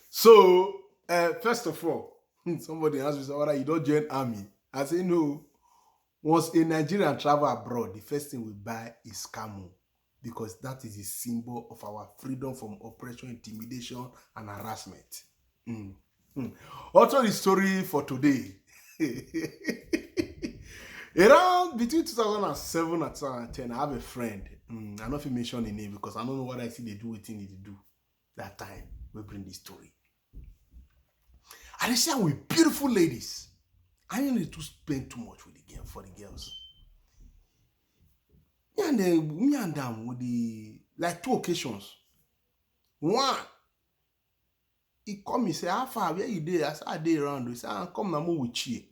So, first of all, somebody asked me, "Whether you don't join army?" I say no. Once a Nigerian travel abroad, the first thing we buy is camo because that is a symbol of our freedom from oppression, intimidation, and harassment. Mm. Mm. Also, the story for today. Around between 2007 and 2010, I have a friend. I don't fit mention the name because I don't know what I see they do wetin they do that time. We bring this story. And they say with beautiful ladies. I didn't need to spend too much with the girl for the girls. Me and them with the like two occasions. One, he call me say, "How far? Where you dey?" I say, "I dey around." He say, "Ah, come na mo with you."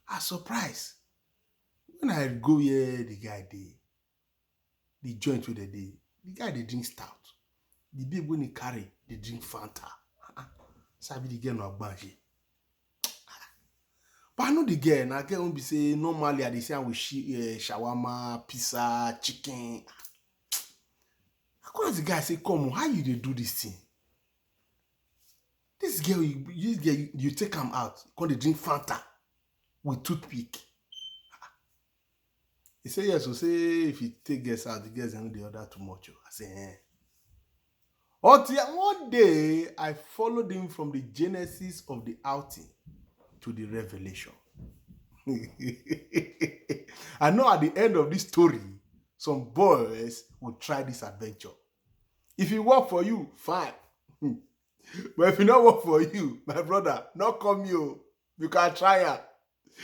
I surprise. When I go here, the guy dey, the joint with the guy dey drink stout. The babe when he carry, they drink Fanta. Sabi the girl no agbanji. But I know the girl, na girl won't be say normally I dey say with shawarma, pizza, chicken. I call the guy say, "Come on, how you dey do this thing? This girl, you take am out, come dey drink Fanta with toothpick." He say yes, so say if you take girls out, the girls don't dey order too much. I say, eh. Until one day, I followed him from the genesis of the outing to the revelation. I know at the end of this story, some boys will try this adventure. If it work for you, fine. But if it not work for you, my brother, not come you. You can try her.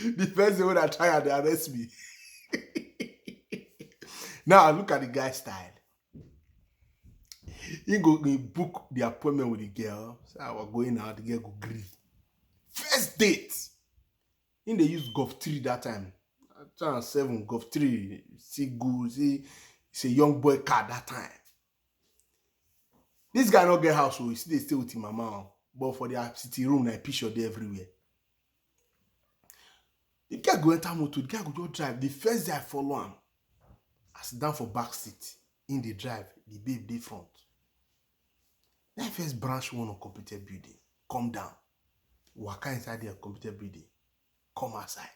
The first day when I try her, they arrest me. Now look at the guy style. He book the appointment with the girl. Say I was going out, the girl go gree. First date. They use Golf 3 that time. 2007 Golf 3. See good. See, it's a young boy car that time. This guy not get house, so he still stay with him mama. But for their city room, na picture there everywhere. The guy go enter motor, the guy go just drive. The first day I follow him, I sit down for back seat. In the drive, the babe dey front. Then I first branch one on computer building. Come down. Waka inside the computer building. Come outside.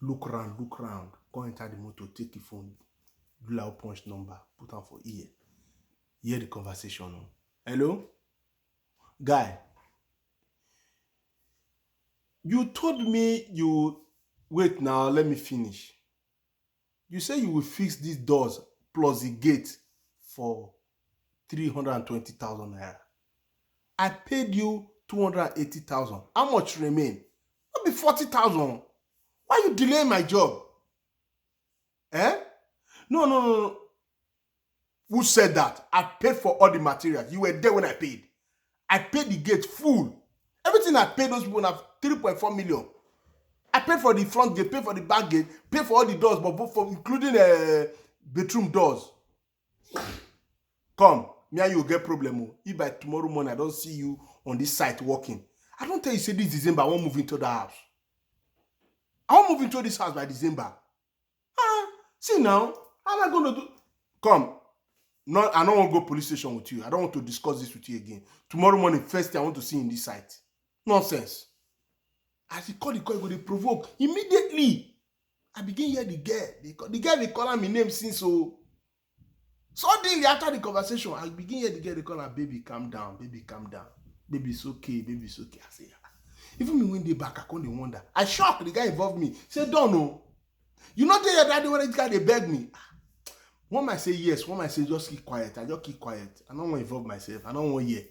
Look round. Go enter the motor, take the phone, do loud punch number, put on for ear. Hear the conversation. Hello? Guy. You told me you... Wait now, let me finish. You say you will fix these doors plus the gate for 320,000 naira. I paid you 280,000. How much remain? Not be 40,000. Why you delaying my job? Eh? No. Who said that? I paid for all the materials. You were there when I paid. I paid the gate full. Everything I paid those people have 3.4 million. I paid for the front gate, paid for the back gate, paid for all the doors, but both for including bedroom doors. Come, me and you will get problem. If by tomorrow morning I don't see you on this site working, I don't tell you say this December I won't move into the house. I won't move into this house by December. See now, how am I going to do? Come. No, I don't want to go police station with you. I don't want to discuss this with you again. Tomorrow morning, first thing I want to see in this site. Nonsense. As he called the call, he go dey provoke. Immediately, I begin hear the girl. The girl dey call her my name since so. Suddenly, after the conversation, I begin hear the girl dey call her, "Baby, calm down. Baby, calm down. Baby, it's okay. Baby, it's okay." I say, even me when they back, I come dey wonder. I shock the guy involved me. Say, "Don't know. You not tell your daddy when this guy they beg me." One might say yes, one might say just keep quiet. I just keep quiet. I don't want to involve myself. I don't want to hear.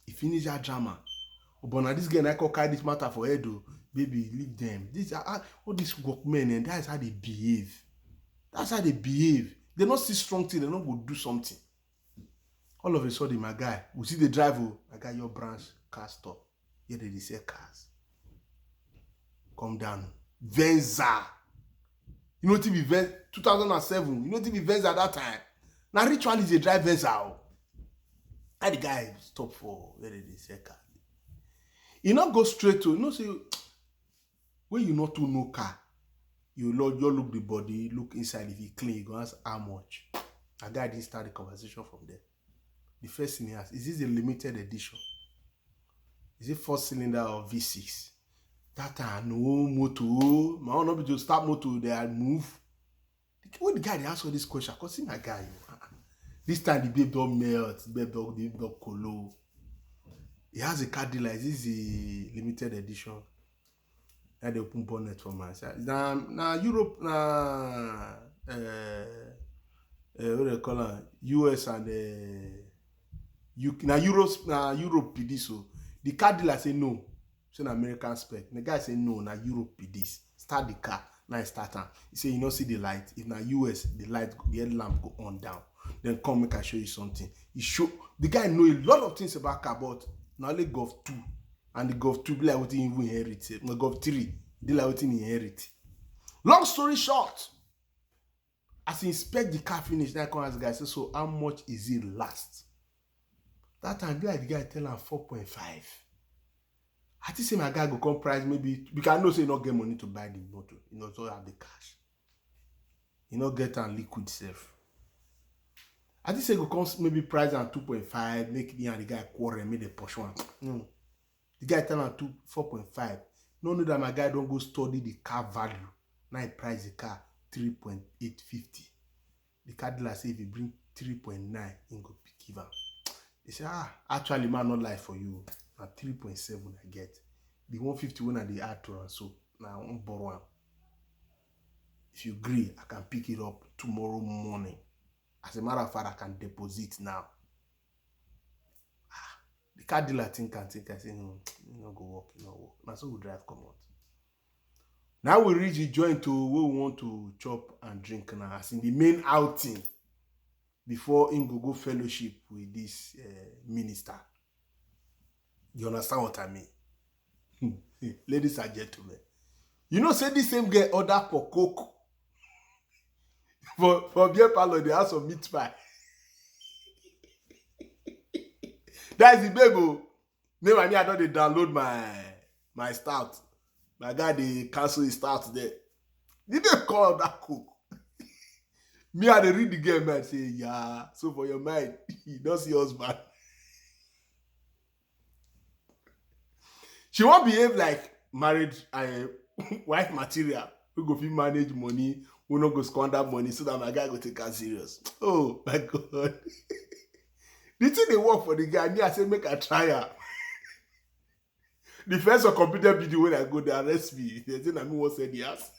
He finish that drama. But now this girl I call carry this matter for head though. Baby, leave them. This all these workmen and that's how they behave. That's how they behave. They not see strong thing, they not go do something. All of a sudden, my guy, we see the driver. I got your branch car stop. Here they sell cars. Come down. Venza. You know to be 2007. You know to be Venza at that time. Now ritual is a drive Venza. And the guy stop for where they sell cars. You not go straight to, you know, say, when you not to know car, you look the body, look inside, if it clean, you go ask how much. That guy didn't start the conversation from there. The first thing he asked, is this a limited edition? Is it 4-cylinder or V6? That time, no motor. My own not be to start motor, they move. When the guy they ask all this question, because see my guy, this time the babe don't melt, the babe don't colo. He has a car dealer. Is this a limited edition? Now they open bonnet for my side. Now Europe, what they call it? US and UK. Now Europe be this. So the car dealer say no. It's an American spec. The guy say no. Now Europe be this. Start the car. Now it start on. He say you don't see the light. If now US, the light, the headlamp go on down. Then come make I show you something. He show the guy know a lot of things about car, but now only Golf 2. And the Golf 2 be like what he even inherit. The Golf 3 be like what he inherit. Long story short, as he inspect the car finish, now come ask the guy, say, so how much is it last? That time, be like the guy tell him 4.5. I think say my guy go come price maybe because I know say he not get money to buy the motor. He not have the cash. He not get an liquid self. I think say go come maybe price on 2.5, make me and the guy quarrel, make the push one. No. The guy tell him 4.5. No know that my guy don't go study the car value. Now he price the car 3.850. The car dealer say if he bring 3.9, he go give him. He say, actually man not lie for you. Now 3.7 I get. The 150 when I dey add to, so now I won't borrow him. If you agree, I can pick it up tomorrow morning. As a matter of fact, I can deposit now. The car dealer think I say no, you not go work, you not work. Now so we drive come out. Now we reach the joint to where we want to chop and drink now. As in the main outing before him go fellowship with this minister. You understand what I mean? Ladies and gentlemen. You know, say the same girl order for coke. For beer parlor, they have some meat pie. That's the baby. Maybe I don't download my start. My guy they cancel his start there. Did they call that cook? Me I they read the game and say, yeah. So for your mind, you don't see husband. She won't behave like married wife material. We go fit manage money. We not go squander money so that my guy go take her serious. Oh my God. The thing they work for the guy, me I say make a trial. The first computer video when I go, they arrest me. They say I me what said yes.